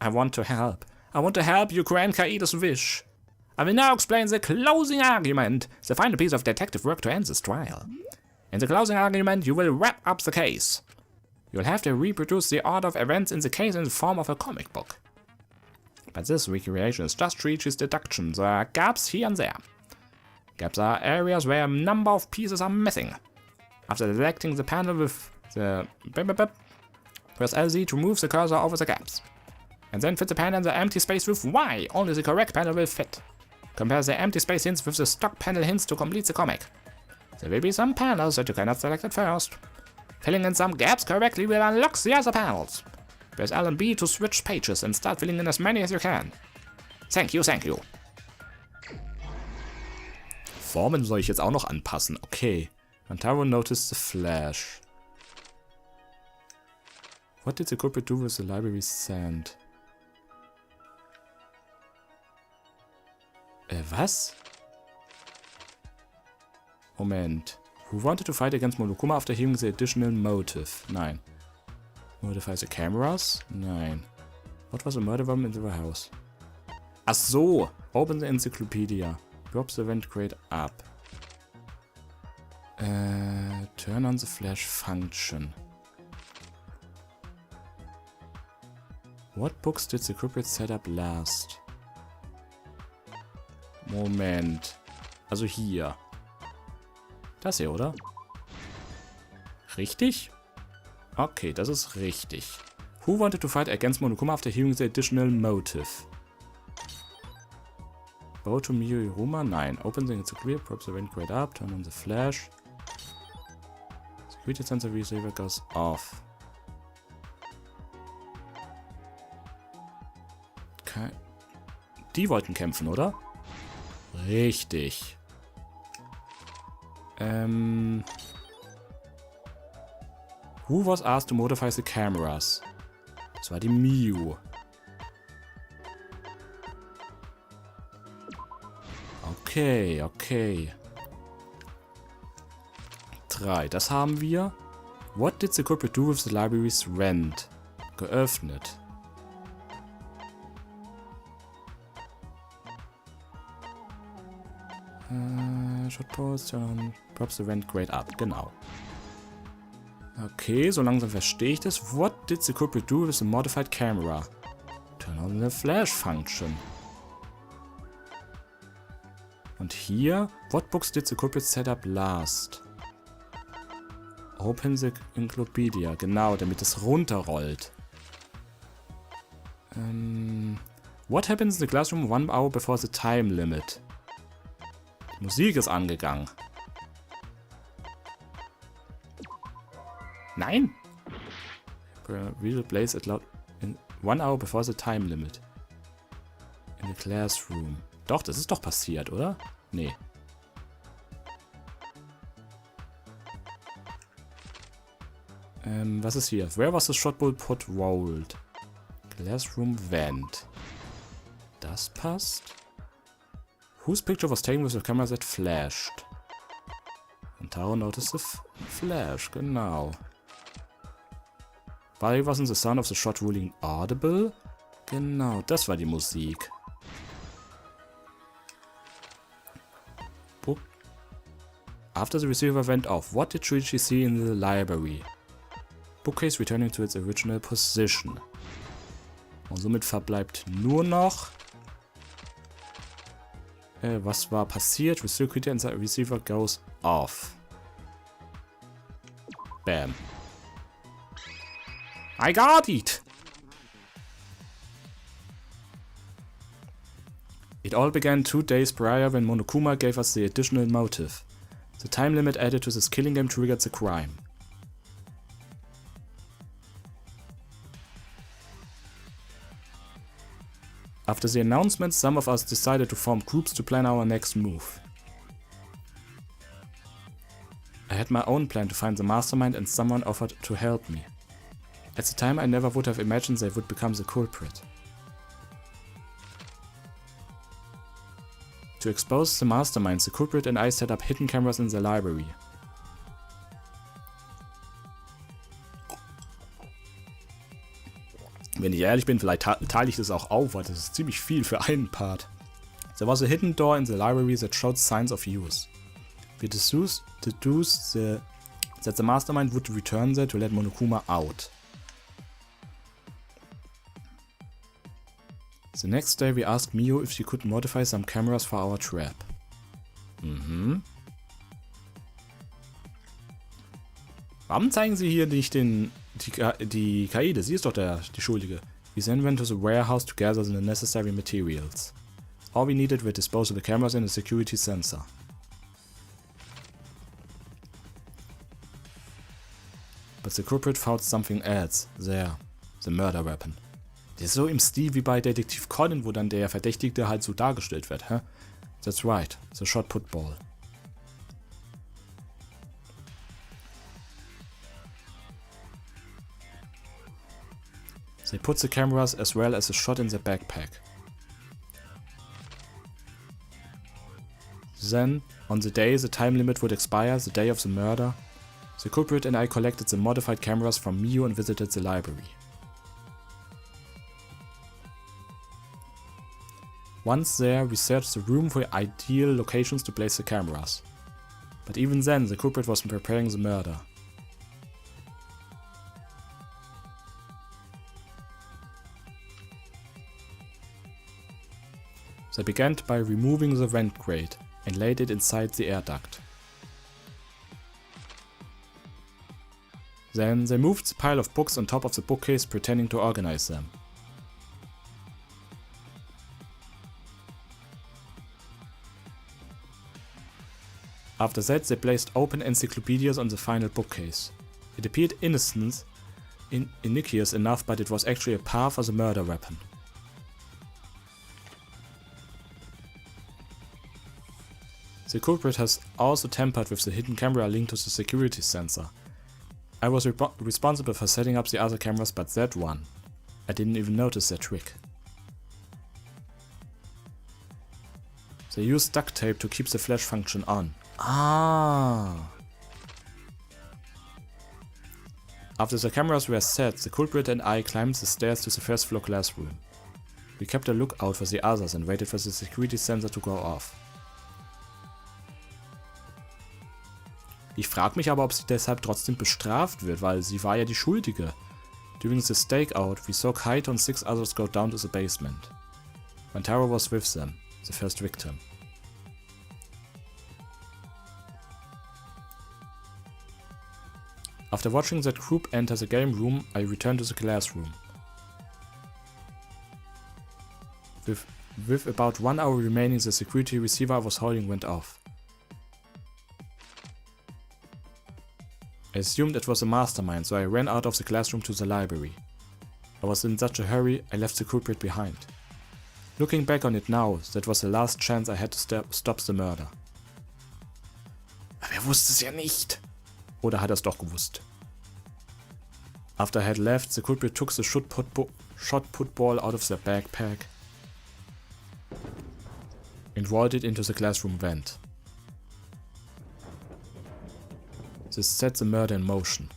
I want to help. I want to help you grant Kaedes' wish. I will now explain the closing argument, the final piece of detective work to end this trial. In the closing argument, you will wrap up the case. You'll have to reproduce the order of events in the case in the form of a comic book. But this recreation is just Trichi's deduction. There are gaps here and there. Gaps are areas where a number of pieces are missing. After selecting the panel with the press LZ to move the cursor over the gaps. And then fit the panel in the empty space with Y. Only the correct panel will fit. Compare the empty space hints with the stock panel hints to complete the comic. There will be some panels that you cannot select at first. Filling in some gaps correctly will unlock the other panels. Press L and B to switch pages and start filling in as many as you can. Thank you, thank you. Formen soll ich jetzt auch noch anpassen. Okay. Antaro noticed the flash. What did the culprit do with the library sand? Was? Moment. Who wanted to fight against Monokuma after hearing the additional motive? Nein. Modify the cameras? Nein. What was the murder weapon in the warehouse? Ach so! Open the encyclopedia. Drop the vent crate up. Turn on the flash function. What books did the culprit set up last? Moment. Also hier. Das hier, oder? Richtig? Okay, das ist richtig. Who wanted to fight against Monokuma after hearing the additional motive? Go to Miyoruma? Nein. Open the encyclopedia, prop the vent crate up, turn on the flash. Security sensor receiver goes off. Die wollten kämpfen, oder? Richtig. Who was asked to modify the cameras? Das war die Miu. Okay, okay. 3, das haben wir. What did the culprit do with the library's rent? Geöffnet. Shot post, props the vent grade up, genau. Okay, so langsam verstehe ich das. What did the culprit do with the modified camera? Turn on the flash function. Und hier, what books did the culprit set up last? Open the encyclopedia, genau, damit es runterrollt. What happens in the classroom 1 hour before the time limit? Die Musik ist angegangen. Nein! Real plays it loud in 1 hour before the time limit. In the classroom. Doch, das ist doch passiert, oder? Nee. Was ist hier? Where was the shotball put rolled? Classroom vent. Das passt. Whose picture was taken with the camera that flashed? Und Taro noticed the flash, genau. Why wasn't the sound of the shot ruling audible? Genau, das war die Musik. Book. After the receiver went off, what did Shuichi see in the library? Bookcase returning to its original position. Und somit verbleibt nur noch... was war passiert? Recircuiter and the receiver goes off. Bam. I got it! It all began 2 days prior when Monokuma gave us the additional motive. The time limit added to this killing game triggered the crime. After the announcement, some of us decided to form groups to plan our next move. I had my own plan to find the mastermind and someone offered to help me. At the time I never would have imagined they would become the culprit. To expose the mastermind, the culprit and I set up hidden cameras in the library. Wenn ich ehrlich bin, vielleicht teile ich das auch auf, weil das ist ziemlich viel für einen Part. There was a hidden door in the library that showed signs of use. We deduced that the mastermind would return there to let Monokuma out. The next day we asked Mio if she could modify some cameras for our trap. Warum zeigen sie hier nicht die Kaedes? Sie ist doch die Schuldige. We then went to the warehouse to gather the necessary materials. All we needed were disposable cameras and a security sensor. But the culprit found something else there. The murder weapon. Das ist so im Stil wie bei Detektiv Conan, wo dann der Verdächtigte halt so dargestellt wird, hä? That's right, the shot put ball. They put the cameras as well as a shot in their backpack. Then, on the day the time limit would expire, the day of the murder, the culprit and I collected the modified cameras from Mio and visited the library. Once there, we searched the room for ideal locations to place the cameras. But even then, the culprit was preparing the murder. They began by removing the vent grate and laid it inside the air duct. Then they moved the pile of books on top of the bookcase, pretending to organize them. After that, they placed open encyclopedias on the final bookcase. It appeared innocuous enough, but it was actually a path for the murder weapon. The culprit has also tampered with the hidden camera linked to the security sensor. I was responsible for setting up the other cameras, but that one, I didn't even notice that trick. They used duct tape to keep the flash function on. After the cameras were set, the culprit and I climbed the stairs to the first floor classroom. We kept a lookout for the others and waited for the security sensor to go off. Ich frage mich aber, ob sie deshalb trotzdem bestraft wird, weil sie war ja die Schuldige. During the stakeout, we saw Kaito and 6 others go down to the basement. Wantaro was with them, the first victim. After watching that group enter the game room, I returned to the classroom. With about 1 hour remaining, the security receiver I was holding went off. I assumed it was a mastermind, so I ran out of the classroom to the library. I was in such a hurry, I left the culprit behind. Looking back on it now, that was the last chance I had to stop the murder. Aber er wusste es ja nicht. Oder hat er es doch gewusst? After I had left, the culprit took the shot put ball out of their backpack and rolled it into the classroom vent. This set the murder in motion.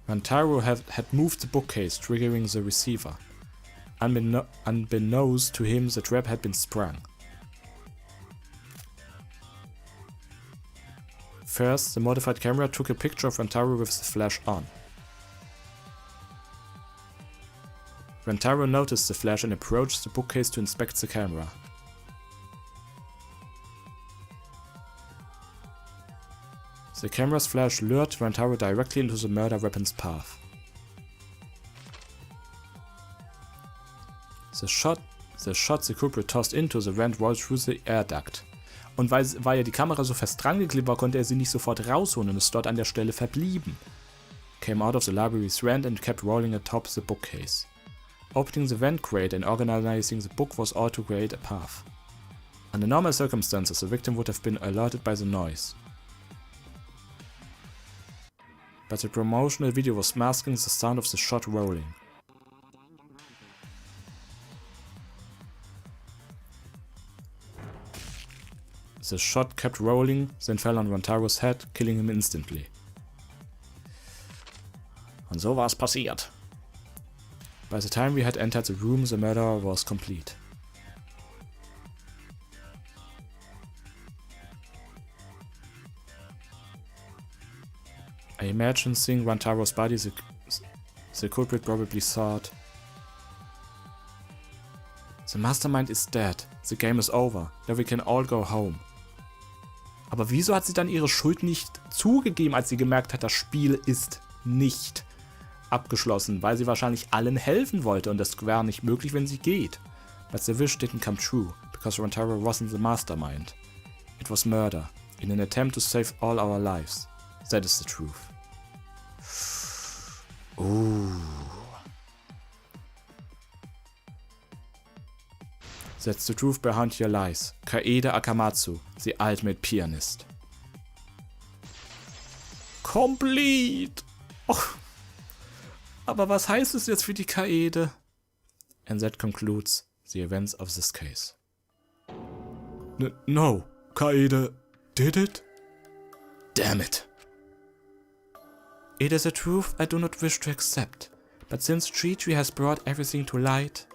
Wantaro had moved the bookcase, triggering the receiver. Unbeknownst to him, the trap had been sprung. First, the modified camera took a picture of Wantaro with the flash on. Wantaro noticed the flash and approached the bookcase to inspect the camera. The camera's flash lured Wantaro directly into the murder weapon's path. The shot the culprit tossed into the vent rolled through the air duct. Und weil ja die Kamera so fest dran geklebt war, konnte er sie nicht sofort rausholen und ist dort an der Stelle verblieben. Came out of the library's vent and kept rolling atop the bookcase. Opening the vent crate and organizing the book was all to create a path. Under normal circumstances, the victim would have been alerted by the noise. But the promotional video was masking the sound of the shot rolling. The shot kept rolling, then fell on Wantaro's head, killing him instantly. Und so war es passiert. By the time we had entered the room, the murder was complete. I imagine seeing Rantaro's body, the culprit probably thought, the mastermind is dead, the game is over, now we can all go home. Aber wieso hat sie dann ihre Schuld nicht zugegeben, als sie gemerkt hat, das Spiel ist nicht abgeschlossen? Weil sie wahrscheinlich allen helfen wollte und das wäre nicht möglich, wenn sie geht. But the wish didn't come true, because Rantaro wasn't the mastermind. It was murder, in an attempt to save all our lives. That is the truth. Ooh. That's the truth behind your lies. Kaede Akamatsu, the ultimate pianist. Complete! Och. Aber was heißt es jetzt für die Kaede? And that concludes the events of this case. No, Kaede did it? Damn it. It is a truth I do not wish to accept, but since Chi-Chi has brought everything to light,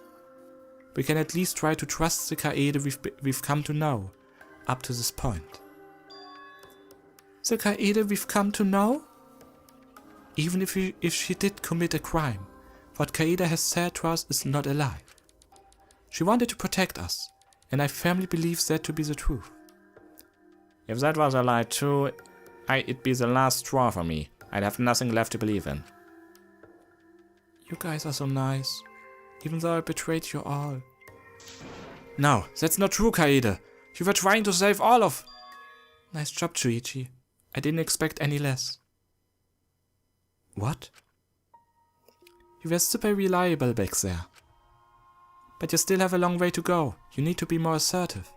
we can at least try to trust the Kaede we've come to know, up to this point. The Kaede we've come to know? Even if she did commit a crime, what Kaede has said to us is not a lie. She wanted to protect us, and I firmly believe that to be the truth. If that was a lie too, it'd be the last straw for me. I'd have nothing left to believe in. You guys are so nice, even though I betrayed you all. No, that's not true, Kaede. You were trying to save all of... Nice job, Chuichi. I didn't expect any less. What? You were super reliable back there. But you still have a long way to go. You need to be more assertive.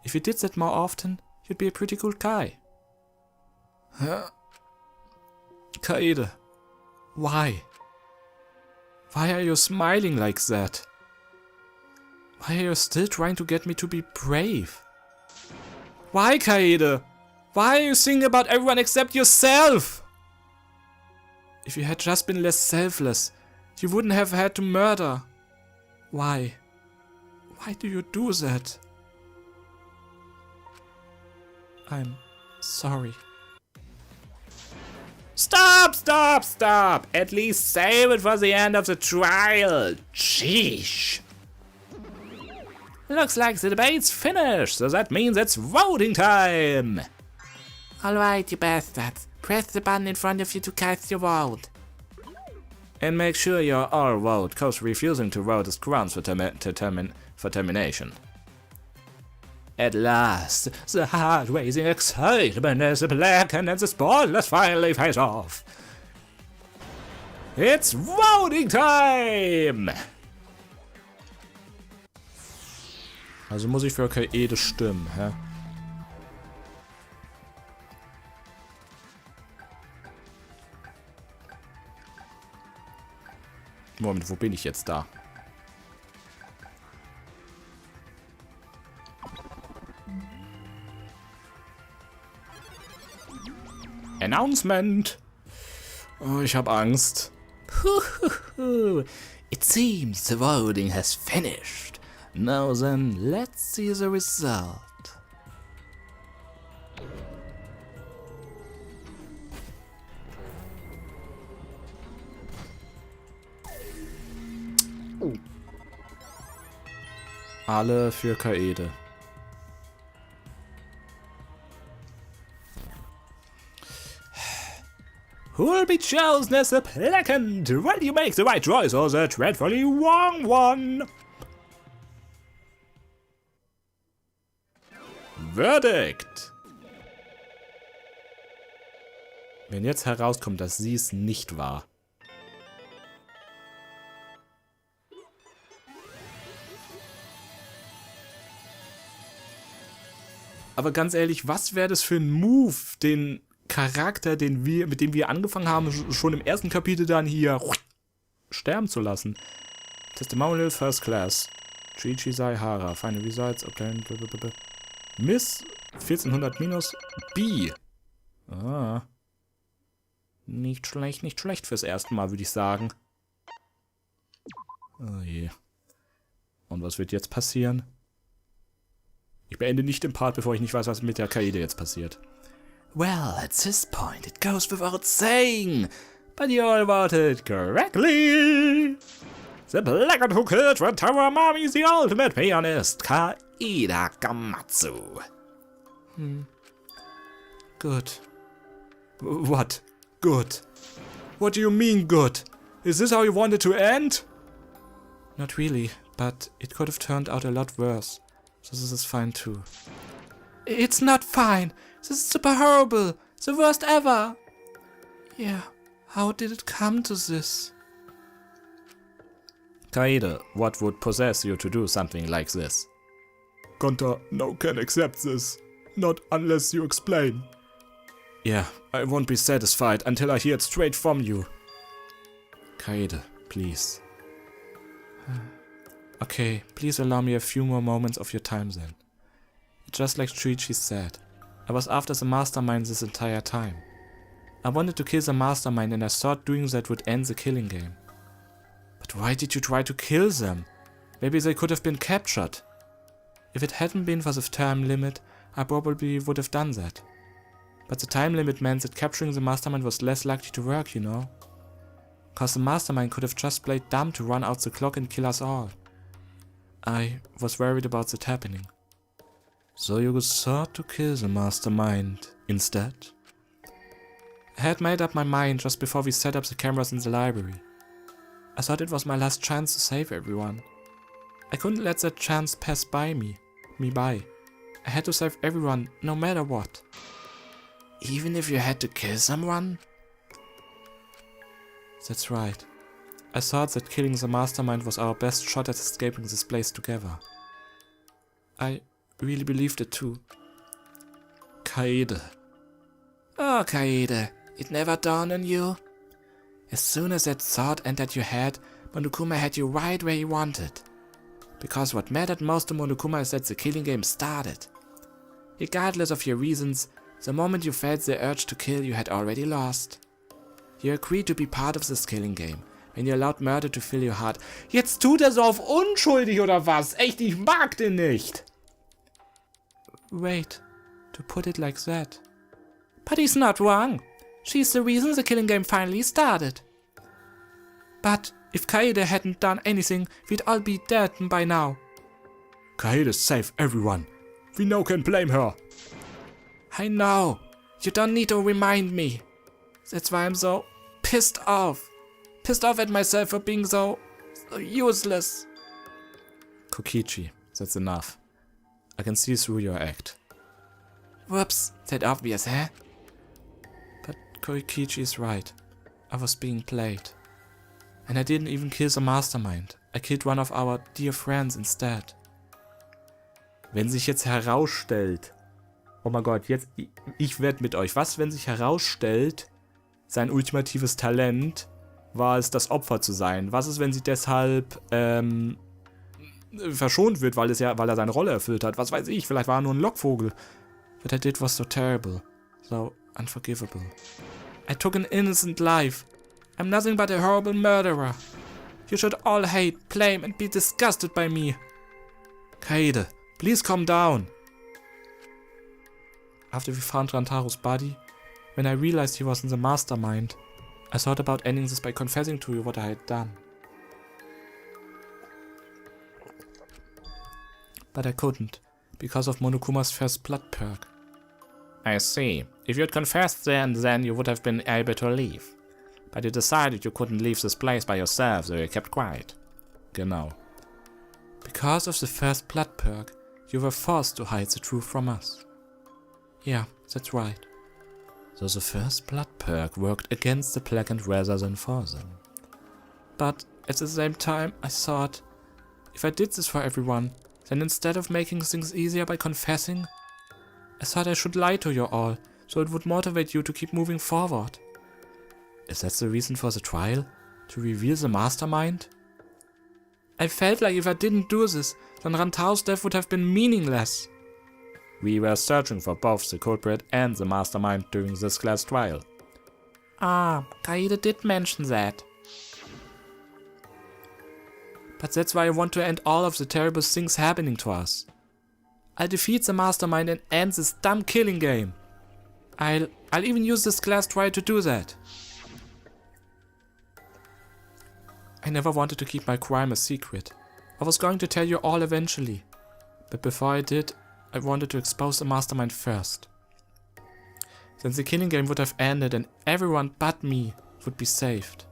If you did that more often, you'd be a pretty cool guy. Huh? Kaede, why? Why are you smiling like that? Why are you still trying to get me to be brave? Why, Kaede? Why are you thinking about everyone except yourself? If you had just been less selfless, you wouldn't have had to murder. Why? Why do you do that? I'm sorry. Stop, stop, stop! At least save it for the end of the trial. Sheesh. Looks like the debate's finished, so that means it's voting time! Alright, you bastards. Press the button in front of you to cast your vote. And make sure you all vote, cause refusing to vote is grounds for termination. At last, the heart-raising excitement is blackened and the spoilers finally face off. It's voting time! Also muss ich für Kaede stimmen, hä? Moment, wo bin ich jetzt da? Announcement! Oh, ich hab Angst. It seems the voting has finished. Now then, let's see the result. Alle für Kaede. Who will be chosen as the applicant? Will you make the right choice or the dreadfully wrong one? Verdict! Wenn jetzt herauskommt, dass sie es nicht war. Aber ganz ehrlich, was wäre das für ein Move, den Charakter, mit dem wir angefangen haben, schon im ersten Kapitel dann hier sterben zu lassen? Testimonial First Class. Chi-Chi Saihara. Final Results obtained. Miss 1400 minus B. Ah. Nicht schlecht fürs erste Mal, würde ich sagen. Oh je. Und was wird jetzt passieren? Ich beende nicht den Part, bevor ich nicht weiß, was mit der Kaede jetzt passiert. Well, at this point it goes without saying, but you all voted correctly. The blackguard who killed your tower mommy is the ultimate pianist, Kaede Gamatsu. Good. What? Good. What do you mean good? Is this how you want it to end? Not really, but it could have turned out a lot worse. So this is fine too. It's not fine. This is super horrible. The worst ever. Yeah, how did it come to this? Kaede, what would possess you to do something like this? Gonta, no can accept this. Not unless you explain. Yeah, I won't be satisfied until I hear it straight from you. Kaede, please. Okay, please allow me a few more moments of your time then. Just like Shuichi said, I was after the mastermind this entire time. I wanted to kill the mastermind and I thought doing that would end the killing game. But why did you try to kill them? Maybe they could have been captured. If it hadn't been for the time limit, I probably would have done that. But the time limit meant that capturing the mastermind was less likely to work, you know? Cause the mastermind could have just played dumb to run out the clock and kill us all. I was worried about that happening. So you thought to kill the mastermind instead? I had made up my mind just before we set up the cameras in the library. I thought it was my last chance to save everyone. I couldn't let that chance pass by me by. I had to save everyone, no matter what. Even if you had to kill someone? That's right. I thought that killing the mastermind was our best shot at escaping this place together. I really believed it too. Kaede. Oh, Kaede, it never dawned on you? As soon as that thought entered your head, Monokuma had you right where he wanted. Because what mattered most to Monokuma is that the killing game started. Regardless of your reasons, the moment you felt the urge to kill, you had already lost. You agreed to be part of this killing game, when you allowed murder to fill your heart. Jetzt tut so auf unschuldig oder was? Echt, ich mag den nicht. Wait, to put it like that. But he's not wrong. She's the reason the killing game finally started. But if Kaede hadn't done anything, we'd all be dead by now. Kaede saved everyone. We now can blame her. I know. You don't need to remind me. That's why I'm so pissed off. Pissed off at myself for being so useless. Kokichi, that's enough. I can see through your act. Whoops, that obvious, huh? But Koikichi is right. I was being played. And I didn't even kill the mastermind. I killed one of our dear friends instead. Wenn sich jetzt herausstellt... Oh mein Gott, jetzt... Ich wette mit euch. Was, wenn sich herausstellt, sein ultimatives Talent war es, das Opfer zu sein? Was ist, wenn sie deshalb verschont wird, weil er seine Rolle erfüllt hat? Was weiß ich, vielleicht war er nur ein Lockvogel. What I did was so terrible. So unforgivable. I took an innocent life. I'm nothing but a horrible murderer. You should all hate, blame and be disgusted by me. Kaede, please calm down. After we found Rantaro's body, when I realized he was in the mastermind, I thought about ending this by confessing to you what I had done. But I couldn't, because of Monokuma's first blood perk. I see. If you'd confessed then you would have been able to leave. But you decided you couldn't leave this place by yourself, so you kept quiet. Genau. Because of the first blood perk, you were forced to hide the truth from us. Yeah, that's right. So the first blood perk worked against the Blackened rather than for them. But at the same time, I thought, if I did this for everyone, then instead of making things easier by confessing, I thought I should lie to you all, so it would motivate you to keep moving forward. Is that the reason for the trial? To reveal the mastermind? I felt like if I didn't do this, then Rantaro's death would have been meaningless. We were searching for both the culprit and the mastermind during this class trial. Kaede did mention that. But that's why I want to end all of the terrible things happening to us. I'll defeat the mastermind and end this dumb killing game. I'll even use this glass trial to do that. I never wanted to keep my crime a secret. I was going to tell you all eventually. But before I did, I wanted to expose the mastermind first. Then the killing game would have ended and everyone but me would be saved.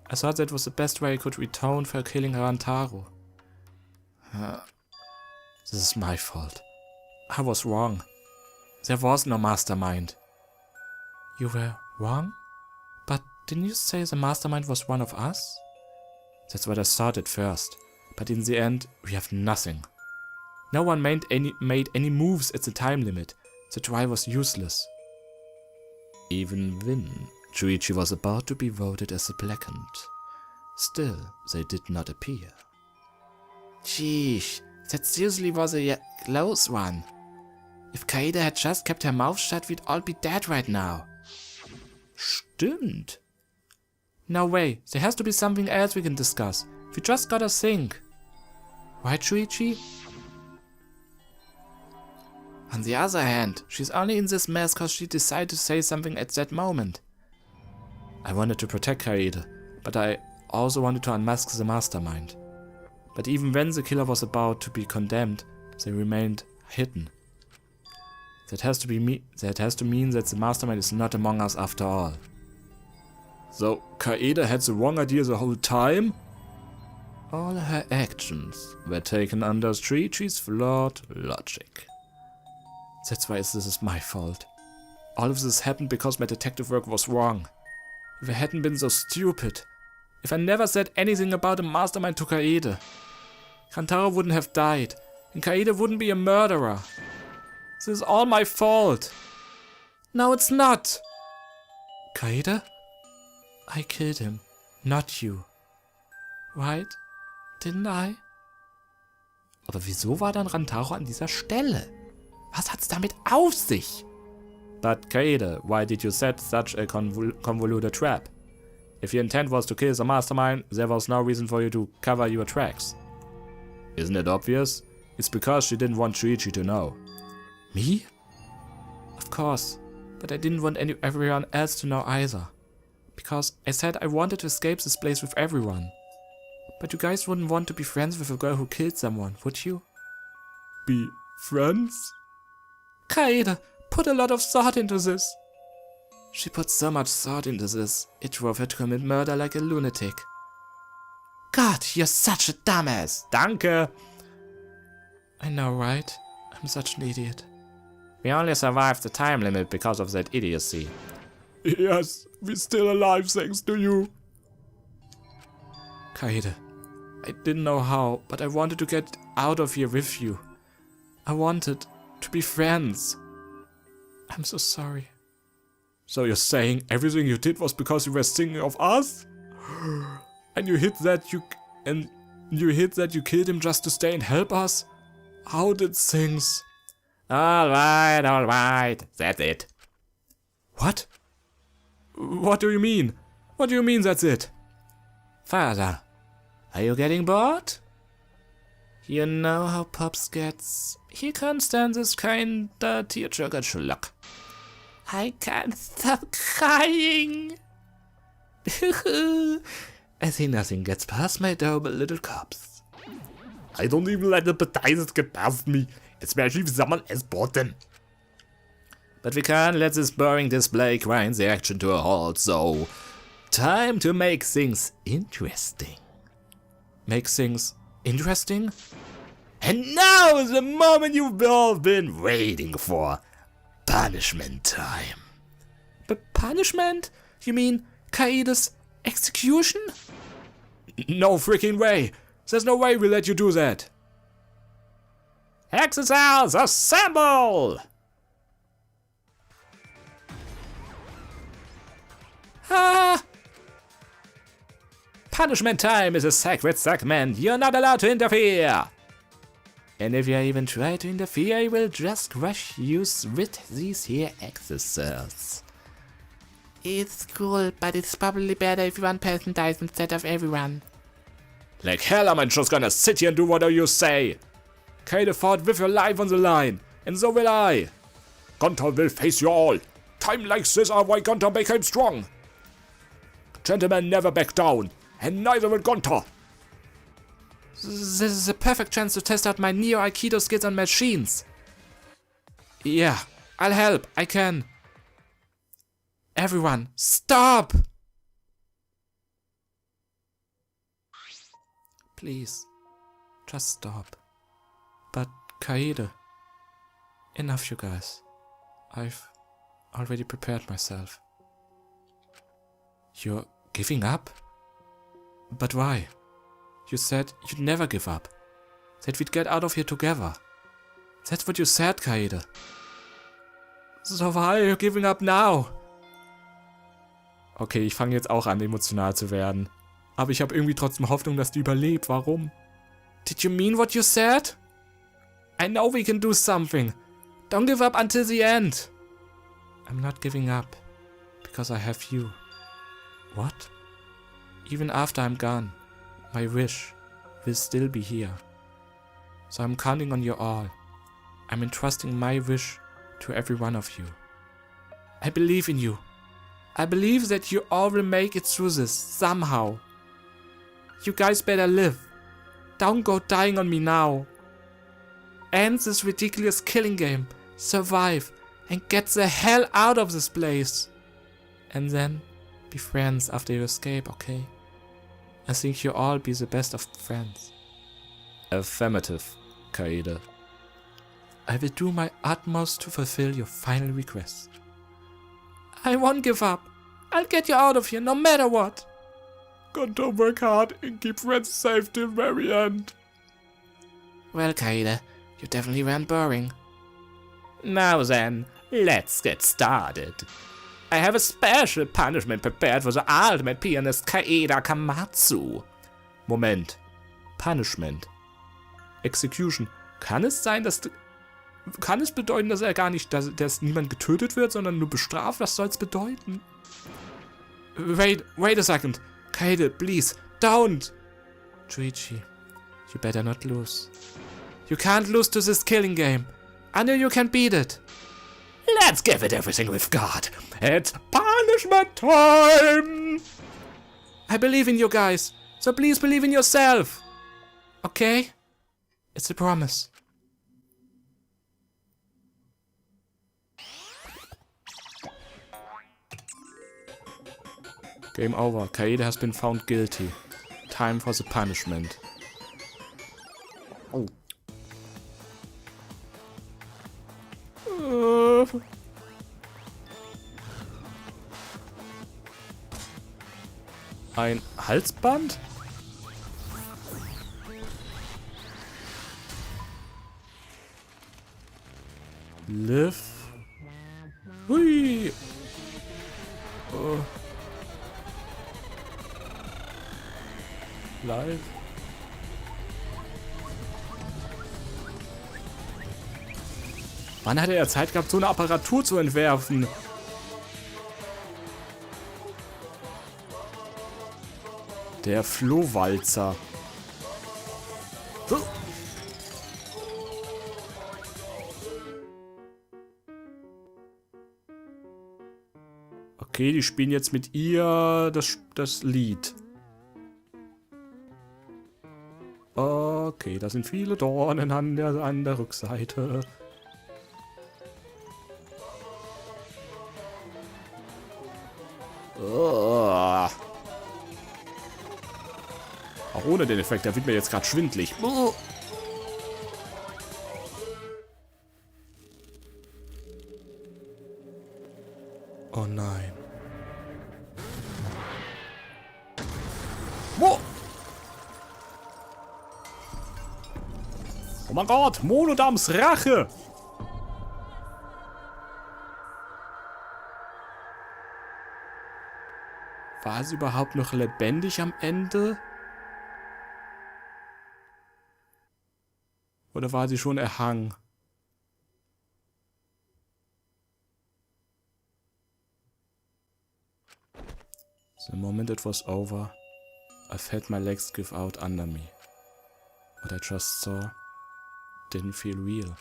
I thought that was the best way I could atone for killing Rantaro. This is my fault. I was wrong. There was no mastermind. You were wrong? But didn't you say the mastermind was one of us? That's what I thought at first, but in the end we have nothing. No one made any moves at the time limit. The trial was useless. Even when Shuichi was about to be voted as a blackened, still they did not appear. Sheesh, that seriously was a close one. If Kaede had just kept her mouth shut, we'd all be dead right now. Stimmt. No way, there has to be something else we can discuss. We just gotta think. Right, Shuichi? On the other hand, she's only in this mess cause she decided to say something at that moment. I wanted to protect Kaede, but I also wanted to unmask the mastermind. But even when the killer was about to be condemned, they remained hidden. That has to mean that the mastermind is not among us after all. So, Kaede had the wrong idea the whole time? All her actions were taken under Shuichi's flawed logic. That's why this is my fault. All of this happened because my detective work was wrong. If I hadn't been so stupid, if I never said anything about a mastermind to Kaede, Rantaro wouldn't have died, and Kaede wouldn't be a murderer. This is all my fault. No, it's not. Kaede? I killed him, not you. Right? Didn't I? Aber wieso war dann Rantaro an dieser Stelle? Was hat's damit auf sich? But Kaede, why did you set such a convoluted trap? If your intent was to kill the mastermind, there was no reason for you to cover your tracks. Isn't it obvious? It's because she didn't want Shuichi to know. Me? Of course, but I didn't want everyone else to know either. Because I said I wanted to escape this place with everyone. But you guys wouldn't want to be friends with a girl who killed someone, would you? Be friends? Kaede put a lot of thought into this. She put so much thought into this, it drove her to commit murder like a lunatic. God, you're such a dumbass. Danke. I know, right? I'm such an idiot. We only survived the time limit because of that idiocy. Yes, we're still alive thanks to you. Kaede, I didn't know how, but I wanted to get out of here with you. I wanted to be friends. I'm so sorry. So you're saying everything you did was because you were thinking of us? And you hid that you killed him just to stay and help us? How did things... Alright, that's it. What? What do you mean? What do you mean that's it? Father, are you getting bored? You know how Pops gets. He can't stand this kinda tearjerker schluck. I can't stop crying. I think nothing gets past my door but little cops. I don't even let the baptized get past me, especially if someone else bought them. But we can't let this boring display grind the action to a halt, so time to make things interesting. Make things interesting? And now is the moment you've all been waiting for. Punishment time. But punishment? You mean Kaedes' execution? No freaking way. There's no way we'll let you do that. Exercises assemble! Ah! Punishment time is a sacred segment. You're not allowed to interfere. And if you even try to interfere, I will just crush you with these here exercises. It's cool, but it's probably better if one person dies instead of everyone. Like hell, I'm just gonna sit here and do whatever you say. Kaedes fought with your life on the line, and so will I. Gunther will face you all. Time like this are why Gunther became strong. Gentlemen never back down, and neither will Gunther. This is a perfect chance to test out my Neo Aikido skills on machines. Yeah, I'll help, I can. Everyone, stop! Please, just stop. But Kaedes, enough you guys. I've already prepared myself. You're giving up? But why? You said you'd never give up. That we'd get out of here together. That's what you said, Kaedes. So why are you giving up now? Okay, ich fange jetzt auch an, emotional zu werden. Aber ich habe irgendwie trotzdem Hoffnung, dass die überlebt. Warum? Did you mean what you said? I know we can do something. Don't give up until the end. I'm not giving up. Because I have you. What? Even after I'm gone, my wish will still be here. So I'm counting on you all. I'm entrusting my wish to every one of you. I believe in you. I believe that you all will make it through this, somehow. You guys better live. Don't go dying on me now. End this ridiculous killing game, survive, and get the hell out of this place. And then be friends after you escape, okay? I think you all be the best of friends. Affirmative, Kaedes. I will do my utmost to fulfill your final request. I won't give up. I'll get you out of here, no matter what. Gunther, work hard and keep friends safe till the very end. Well, Kaedes, you definitely weren't boring. Now then, let's get started. I have a special punishment prepared for the ultimate pianist Kaedes Kamatsu. Moment. Punishment. Execution. Kann es sein, dass... Kann es bedeuten, dass er gar nicht... dass niemand getötet wird, sondern nur bestraft? Was soll's bedeuten? Wait a second. Kaedes, please, don't! Chuichi, you better not lose. You can't lose to this killing game. I know you can beat it. Let's give it everything we've got. It's punishment time! I believe in you guys, so please believe in yourself. Okay? It's a promise. Game over. Kaedes has been found guilty. Time for the punishment. Oh. Ein Halsband? Live. Hui. Live. Wann hatte er Zeit gehabt, so eine Apparatur zu entwerfen? Der Flohwalzer. Okay, die spielen jetzt mit ihr das Lied. Okay, da sind viele Dornen an der Rückseite. Auch ohne den Effekt, da wird mir jetzt gerade schwindelig. Oh nein. Oh mein Gott, Monodams Rache! War sie überhaupt noch lebendig am Ende? Oder war sie schon erhangen? The moment it was over, I felt my legs give out under me. What I just saw didn't feel real.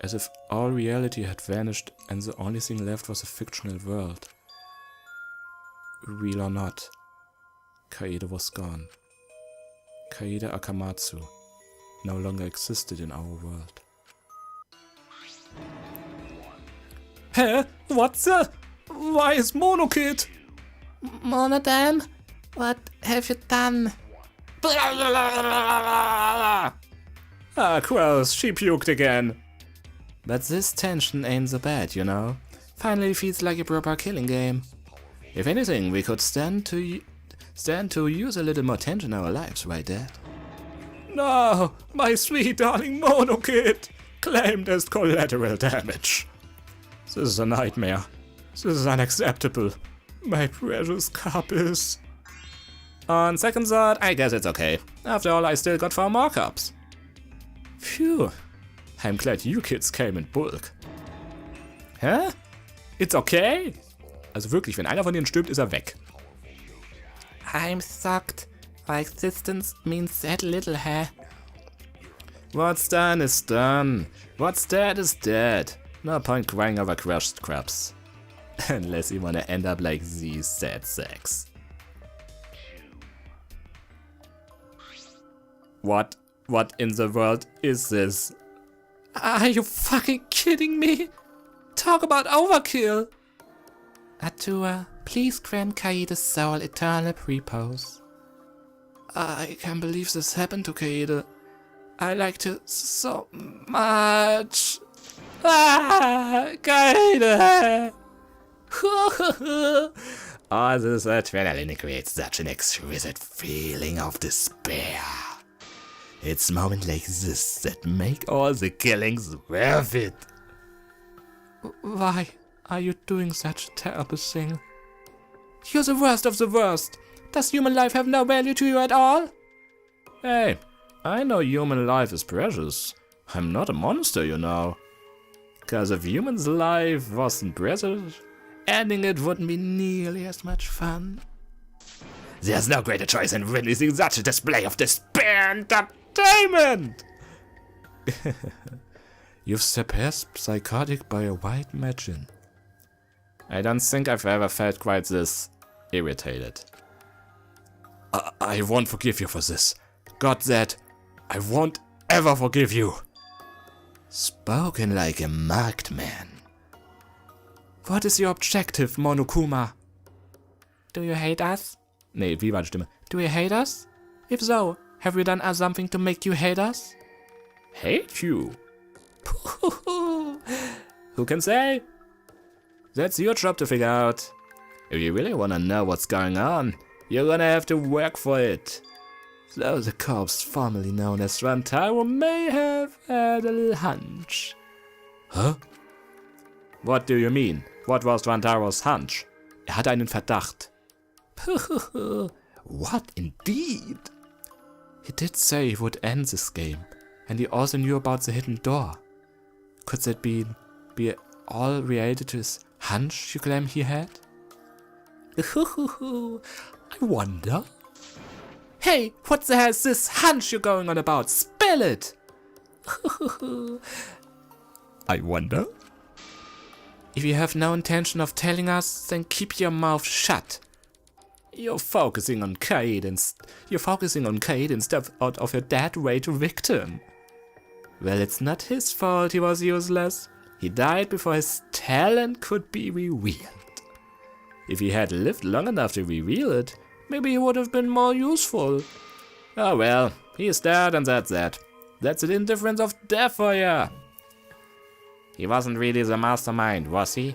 As if all reality had vanished and the only thing left was a fictional world. Real or not, Kaede was gone. Kaede Akamatsu no longer existed in our world. Hä? What's the... Why is Monokid? Monodam, what have you done? Ah, gross, she puked again. But this tension ain't so bad, you know. Finally feels like a proper killing game. If anything, we could stand to use a little more tension in our lives, right, Dad? No, my sweet darling Monokid, claimed as collateral damage. This is a nightmare. This is unacceptable. My precious cup is... On second thought, I guess it's okay. After all, I still got 4 more cups. Phew. I'm glad you kids came in bulk. Hä? It's okay? Also wirklich, wenn einer von denen stirbt, ist er weg. I'm shocked. My existence means that little, huh? What's done is done. What's dead is dead. No point crying over crushed crabs. Unless you wanna end up like these sad sacks. What in the world is this? Are you fucking kidding me? Talk about overkill! Atua, please grant Kaede's soul eternal repose. I can't believe this happened to Kaede. I liked her so much. Ah, Kaede! Oh, this adrenaline creates such an exquisite feeling of despair. It's moments like this that make all the killings worth it. Why are you doing such a terrible thing? You're the worst of the worst. Does human life have no value to you at all? Hey, I know human life is precious. I'm not a monster, you know. Cause if human's life wasn't precious, ending it wouldn't be nearly as much fun. There's no greater choice than witnessing such a display of despair and entertainment! You've surpassed psychotic by a wide margin. I don't think I've ever felt quite this irritated. I won't forgive you for this. Got that? I won't ever forgive you. Spoken like a marked man. What is your objective, Monokuma? Do you hate us? Nee, wie war die Stimme? Do you hate us? If so, have we done something to make you hate us? Hate you? Who can say? That's your job to figure out. If you really wanna know what's going on, you're gonna have to work for it. So the corpse formerly known as Rantaro may have had a hunch. Huh? What do you mean? What was Rantaros hunch? Hatte einen Verdacht. What indeed? He did say he would end this game, and he also knew about the hidden door. Could that be all related to his hunch you claim he had? I wonder. Hey, what the hell is this hunch you're going on about? Spill it! I wonder. If you have no intention of telling us, then keep your mouth shut. You're focusing on Kaede instead of your dead weight victim. Well, it's not his fault he was useless. He died before his talent could be revealed. If he had lived long enough to reveal it, maybe he would have been more useful. Oh well, he's dead and that's that. That's the indifference of death for ya. He wasn't really the mastermind, was he?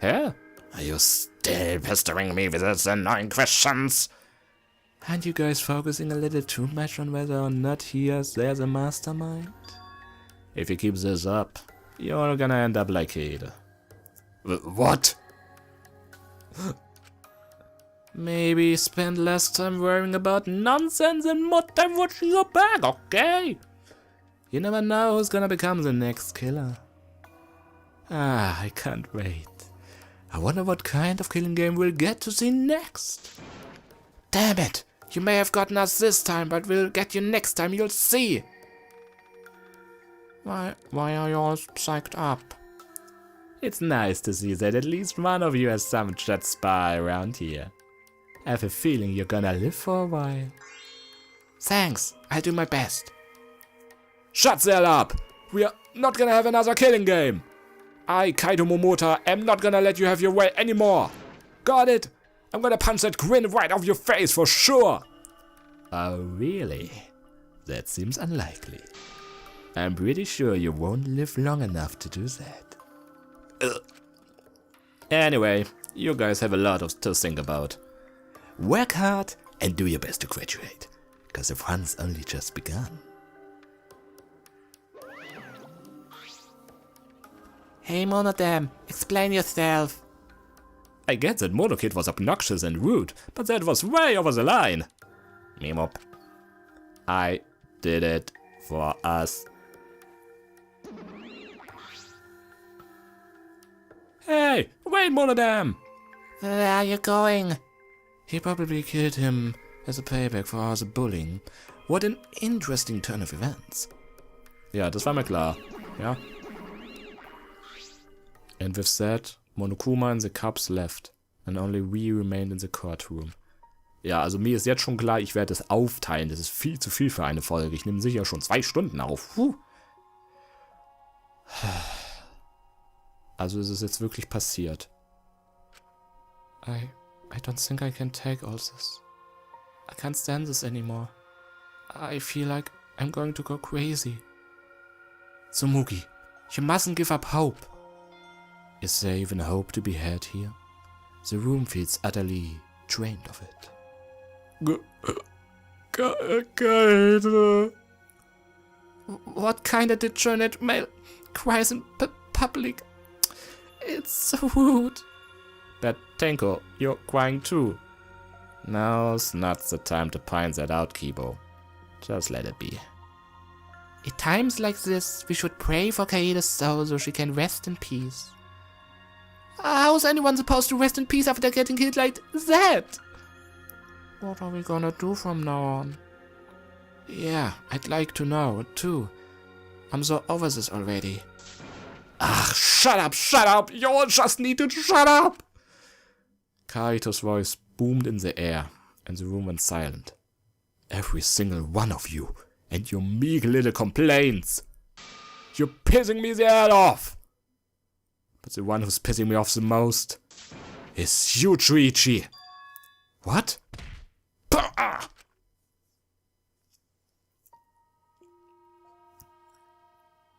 Huh? Are you still pestering me with those annoying questions? Aren't you guys focusing a little too much on whether or not there's a mastermind? If you keep this up, you're gonna end up like Kaede. What? Maybe spend less time worrying about nonsense and more time watching your back, okay? You never know who's gonna become the next killer. Ah, I can't wait. I wonder what kind of killing game we'll get to see next. Damn it! You may have gotten us this time, but we'll get you next time, you'll see! Why are you all psyched up? It's nice to see that at least one of you has summoned that spy around here. I have a feeling you're gonna live for a while. Thanks, I'll do my best. Shut the hell up! We are not gonna have another killing game! I, Kaito Momota, am not gonna let you have your way anymore! Got it? I'm gonna punch that grin right off your face for sure! Oh, really? That seems unlikely. I'm pretty sure you won't live long enough to do that. Anyway, you guys have a lot to think about. Work hard and do your best to graduate, because the fun's only just begun. Hey Monodam, explain yourself. I get that Monokid was obnoxious and rude, but that was way over the line. Mimop. I did it for us. Hey, wait, Monodam! Where are you going? He probably killed him as a payback for all the bullying. What an interesting turn of events. Ja, das war mir klar. Ja. And with that, Monokuma and the Cubs left, and only we remained in the courtroom. Ja, also mir ist jetzt schon klar, ich werde es aufteilen. Das ist viel zu viel für eine Folge. Ich nehme sicher schon 2 Stunden auf. Also ist es jetzt wirklich passiert. I don't think I can take all this. I can't stand this anymore. I feel like I'm going to go crazy. Tsumugi, you mustn't give up hope. Is there even hope to be had here? The room feels utterly drained of it. What kind of degenerate male cries in public? It's so rude. But Tenko, you're crying too. Now's not the time to point that out, Kibo. Just let it be. At times like this, we should pray for Kaedes' soul so she can rest in peace. How's anyone supposed to rest in peace after getting killed like that? What are we gonna do from now on? Yeah, I'd like to know, too. I'm so over this already. Ach, shut up! You all just need to shut up! Kaito's voice boomed in the air, and the room went silent. Every single one of you, and your meek little complaints. You're pissing me the hell off! But the one who's pissing me off the most is you, Chuichi. What?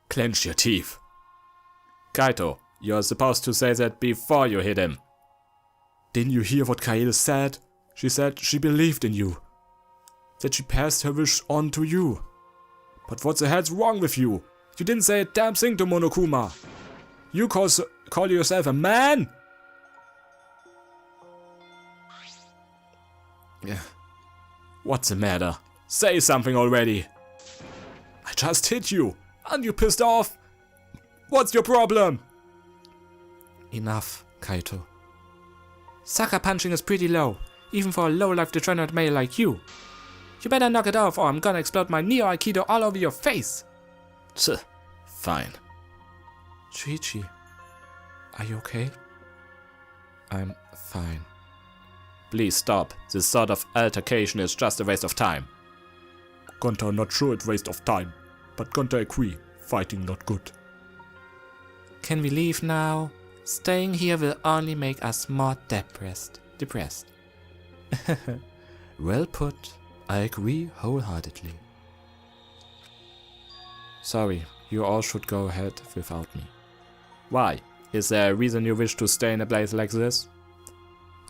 Clench your teeth. Kaito, you're supposed to say that before you hit him. Didn't you hear what Kaedes said? She said she believed in you. That she passed her wish on to you. But what the hell's wrong with you? You didn't say a damn thing to Monokuma. You call yourself a man? Yeah. What's the matter? Say something already. I just hit you. Aren't you pissed off? What's your problem? Enough, Kaito. Sucker punching is pretty low, even for a low-life degenerate male like you. You better knock it off or I'm gonna explode my Neo Aikido all over your face. Fine. Chuichi, are you okay? I'm fine. Please stop. This sort of altercation is just a waste of time. Gonta not sure it's waste of time, but Gonta agree, fighting not good. Can we leave now? Staying here will only make us more depressed. Well put. I agree wholeheartedly. Sorry, you all should go ahead without me. Why? Is there a reason you wish to stay in a place like this?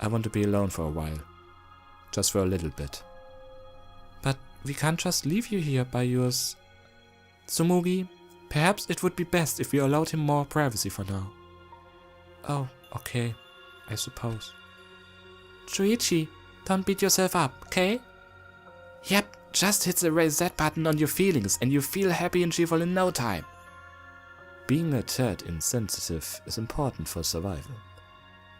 I want to be alone for a while. Just for a little bit. But we can't just leave you here by yours. Tsumugi, perhaps it would be best if we allowed him more privacy for now. Oh, okay, I suppose. Chuichi, don't beat yourself up, okay? Yep, just hit the reset button on your feelings and you feel happy and cheerful in no time. Being a tad insensitive is important for survival.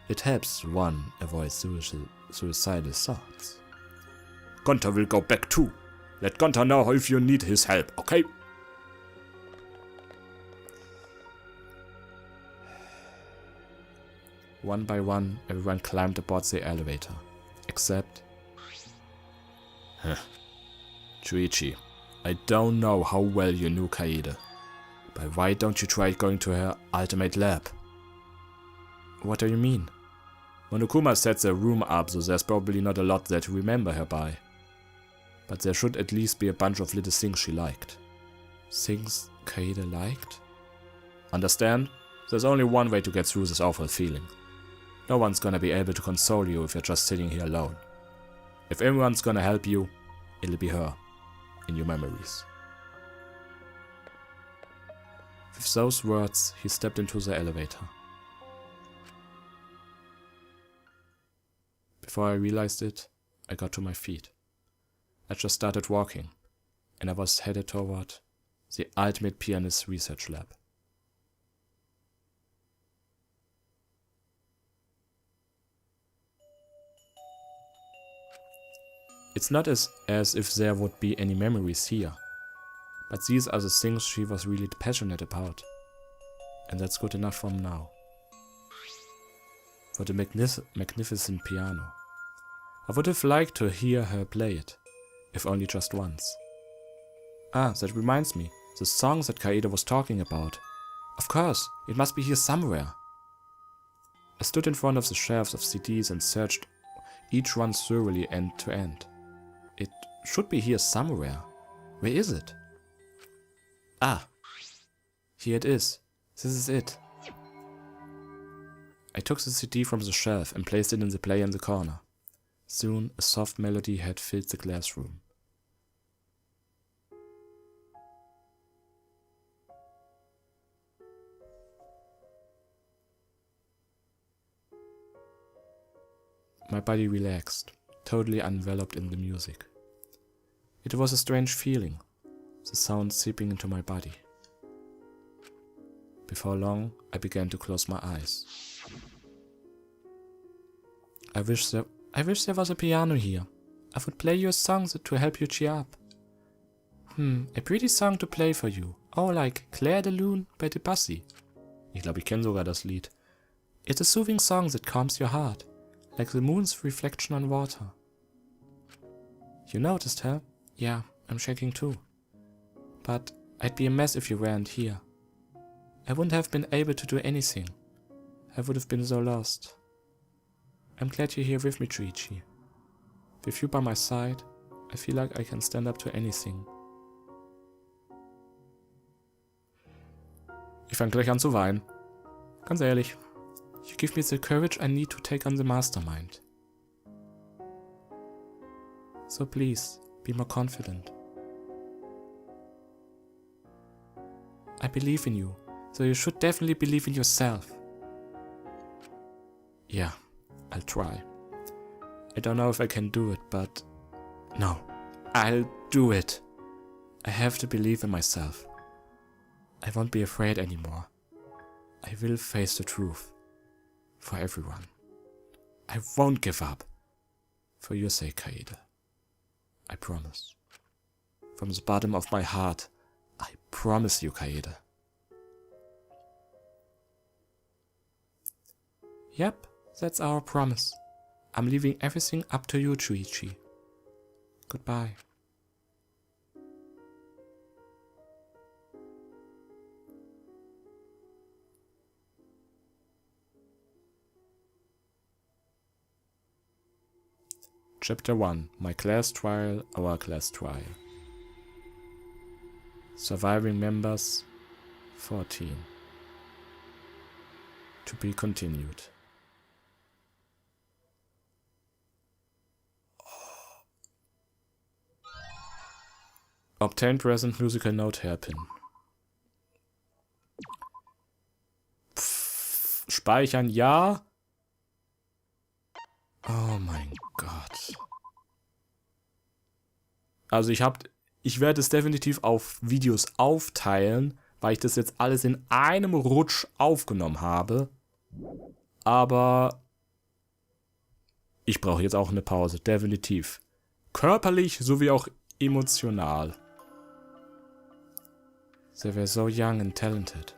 It helps one avoid suicidal thoughts. Gunther will go back too. Let Gunther know if you need his help, okay? One by one, everyone climbed aboard the elevator. Except... Chuichi, I don't know how well you knew Kaede, but why don't you try going to her ultimate lab? What do you mean? Monokuma set the room up, so there's probably not a lot there to remember her by. But there should at least be a bunch of little things she liked. Things Kaede liked? Understand? There's only one way to get through this awful feeling. No one's gonna be able to console you if you're just sitting here alone. If anyone's gonna help you, it'll be her, in your memories. With those words, he stepped into the elevator. Before I realized it, I got to my feet. I just started walking, and I was headed toward the Ultimate Pianist Research Lab. It's not as if there would be any memories here, but these are the things she was really passionate about, and that's good enough for now. For the magnificent piano. I would have liked to hear her play it, if only just once. Ah, that reminds me, the song that Kaede was talking about. Of course, it must be here somewhere. I stood in front of the shelves of CDs and searched each one thoroughly end to end. It should be here somewhere. Where is it? Ah, here it is. This is it. I took the CD from the shelf and placed it in the player in the corner. Soon, a soft melody had filled the classroom. My body relaxed, totally enveloped in the music. It was a strange feeling, the sound seeping into my body. Before long, I began to close my eyes. I wish there was a piano here. I would play you a song to help you cheer up. A pretty song to play for you. Oh, like Claire de Lune by Debussy. Ich glaube, ich kenne sogar das Lied. It's a soothing song that calms your heart, like the moon's reflection on water. You noticed, huh? Yeah, I'm shaking too. But I'd be a mess if you weren't here. I wouldn't have been able to do anything. I would have been so lost. I'm glad you're here with me, Chuichi. With you by my side, I feel like I can stand up to anything. Ich fang gleich an zu weinen. Ganz ehrlich. You give me the courage I need to take on the mastermind. So please, be more confident. I believe in you, so you should definitely believe in yourself. Yeah, I'll try. I don't know if I can do it, but... No, I'll do it. I have to believe in myself. I won't be afraid anymore. I will face the truth. For everyone. I won't give up. For your sake, Kaede. I promise. From the bottom of my heart, I promise you, Kaede. Yep, that's our promise. I'm leaving everything up to you, Chuichi. Goodbye. Chapter 1. My class trial, our class trial. Surviving members 14. To be continued. Obtain present musical note hairpin. Speichern ja. Oh mein Gott. Also ich werde es definitiv auf Videos aufteilen, weil ich das jetzt alles in einem Rutsch aufgenommen habe. Aber Ich brauche jetzt auch eine Pause, definitiv. Körperlich sowie auch emotional. They were so young and talented.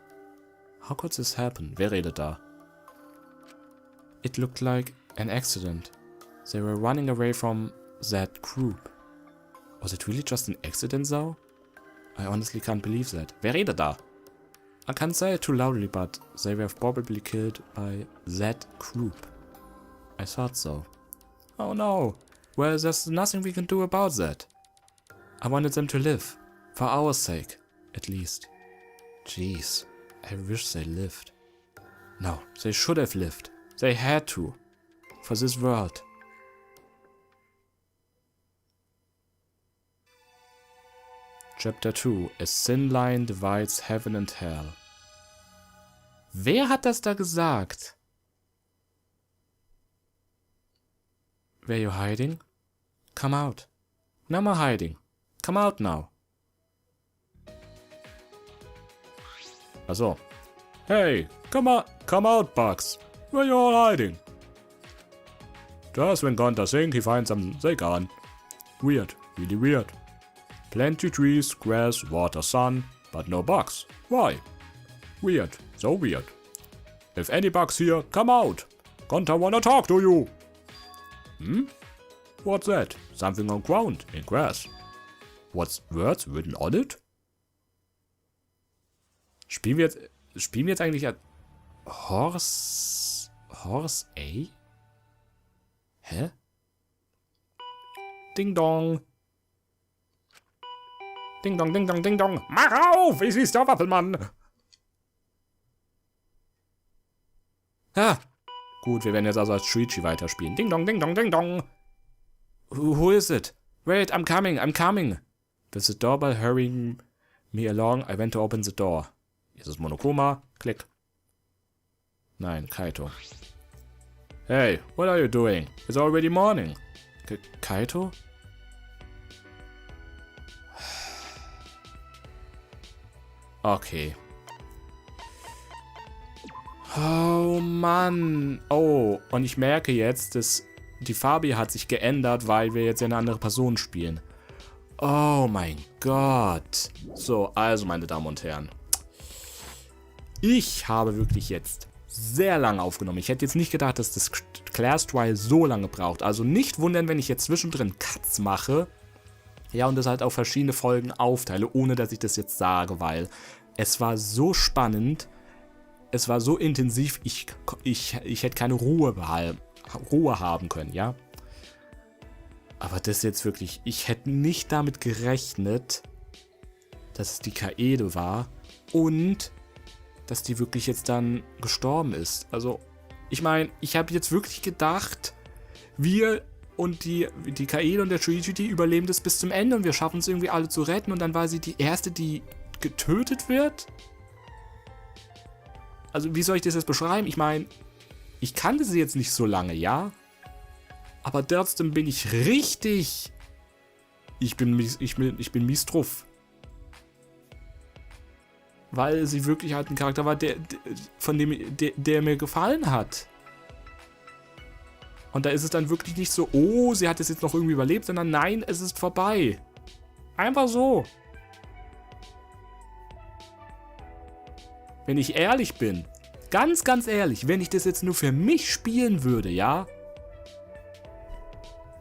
How could this happen? Wer redet da? It looked like an accident. They were running away from that group. Was it really just an accident though? I honestly can't believe that. Wer redet da? I can't say it too loudly, but they were probably killed by that group. I thought so. Oh no. Well, there's nothing we can do about that. I wanted them to live. For our sake, at least. Jeez. I wish they lived. No, they should have lived. They had to. For this world. Chapter 2. A thin line divides heaven and hell. Wer hat das da gesagt? Were you hiding? Come out. No more hiding. Come out now. Also. Hey, come out, Bugs. Where you all hiding? Just when Gunter think he finds them, they gone. Weird, really weird. Plenty trees, grass, water, sun, but no bugs. Why? Weird, so weird. If any bugs here, come out. Gunter wanna talk to you. What's that? Something on ground, in grass. What's words written on it? Spielen wir jetzt eigentlich Horse A? Hä? Ding dong. Ding dong, ding dong, ding dong. Mach auf! Ich sieh's der Wappelmann. Ah. Gut, wir werden jetzt also als Shuichi weiterspielen. Ding dong, ding dong, ding dong. Who is it? Wait, I'm coming. With the doorbell hurrying me along, I went to open the door. Ist es Monokuma? Klick. Nein, Kaito. Hey, what are you doing? It's already morning. Kaito? Okay. Oh Mann. Oh, und ich merke jetzt, dass die Farbe hat sich geändert, weil wir jetzt eine andere Person spielen. Oh mein Gott. So, also meine Damen und Herren. Ich habe wirklich jetzt sehr lange aufgenommen. Ich hätte jetzt nicht gedacht, dass das Class Trial so lange braucht. Also nicht wundern, wenn ich jetzt zwischendrin Cuts mache. Ja, und das halt auf verschiedene Folgen aufteile, ohne dass ich das jetzt sage, weil es war so spannend. Es war so intensiv, ich hätte keine Ruhe haben können, ja. Aber das jetzt wirklich, ich hätte nicht damit gerechnet, dass es die Kaede war und dass die wirklich jetzt dann gestorben ist. Also, ich meine, ich habe jetzt wirklich gedacht, wir und die Kaede und der Shuichi, die überleben das bis zum Ende und wir schaffen es irgendwie alle zu retten und dann war sie die erste, die getötet wird. Also, wie soll ich das jetzt beschreiben? Ich meine, ich kannte sie jetzt nicht so lange, ja? Aber trotzdem bin ich richtig... Ich bin mies drauf. Weil sie wirklich halt ein Charakter war, der mir gefallen hat. Und da ist es dann wirklich nicht so, oh, sie hat es jetzt noch irgendwie überlebt, sondern nein, es ist vorbei. Einfach so. Wenn ich ehrlich bin, ganz ehrlich, wenn ich das jetzt nur für mich spielen würde, ja?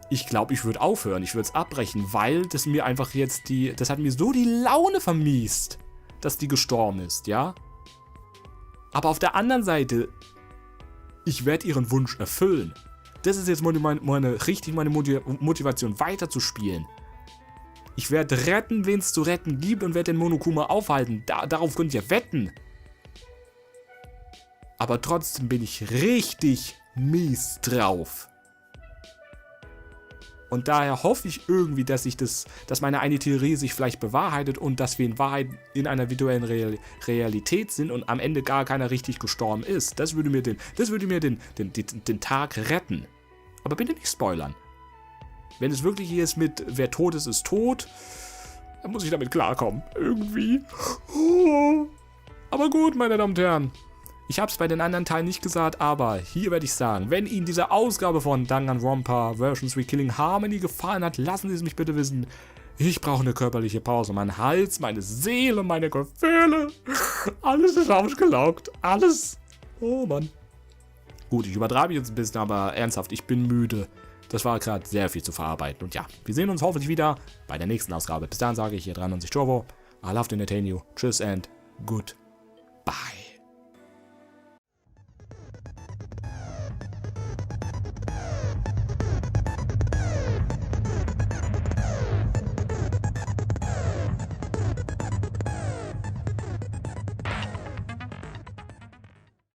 Ich glaube, ich würde aufhören, ich würde es abbrechen, weil das mir einfach jetzt das hat mir so die Laune vermiest, dass die gestorben ist, ja? Aber auf der anderen Seite, ich werde ihren Wunsch erfüllen. Das ist jetzt meine Motivation, weiterzuspielen. Ich werde retten, wen es zu retten gibt und werde den Monokuma aufhalten. Darauf könnt ihr wetten. Aber trotzdem bin ich richtig mies drauf. Und daher hoffe ich irgendwie, dass meine eine Theorie sich vielleicht bewahrheitet und dass wir in Wahrheit in einer virtuellen Realität sind und am Ende gar keiner richtig gestorben ist. Das würde mir den Tag retten. Aber bitte nicht spoilern. Wenn es wirklich hier ist mit wer tot ist tot, dann muss ich damit klarkommen. Irgendwie. Oh. Aber gut, meine Damen und Herren. Ich habe es bei den anderen Teilen nicht gesagt, aber hier werde ich sagen, wenn Ihnen diese Ausgabe von Danganronpa Version 3 Killing Harmony gefallen hat, lassen Sie es mich bitte wissen. Ich brauche eine körperliche Pause. Mein Hals, meine Seele, meine Gefühle. Alles ist ausgelaugt. Alles. Oh Mann. Gut, ich übertreibe jetzt ein bisschen, aber ernsthaft, ich bin müde. Das war gerade sehr viel zu verarbeiten. Und ja, wir sehen uns hoffentlich wieder bei der nächsten Ausgabe. Bis dahin sage ich hier 93 Jovo. I love to entertain you. Tschüss and good